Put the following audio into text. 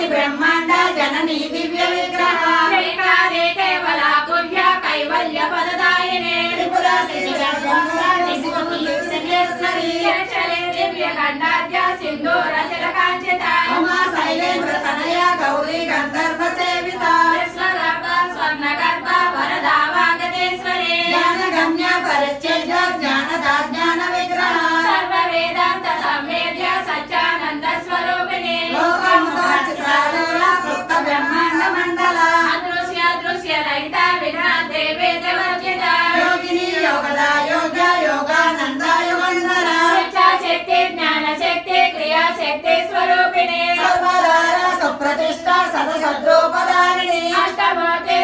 ब्रह्मांड जननी दिव्य विग्रह केवल गुह्य कैवल्य पददायिने त्रिपुरा दिव्य गंधाद्य सिंधूर तिलकांचिता उमा शैलेंद्र तनया गौरी गंधर्व सेविता स्वर्ण गर्भ वरदा वागदेश्वरी ज्ञान गम्य परिच्छेद ज्ञानदा ज्ञान विग्रह सर्व वेदांत संवेद्य सच्चानंद स्वरूपिणी ब्रह्मांड मंडल अदृश्य दृश्य रहित विधाते वेदवर्जित योगिनी योगदा योग्य योगानंद युगंधर इच्छा शक्ति ज्ञान शक्ति क्रिया शक्ति स्वरूपिणी सर्वदार सुप्रतिष्ठा सदसद्रूपधारिणी अष्टमूर्ति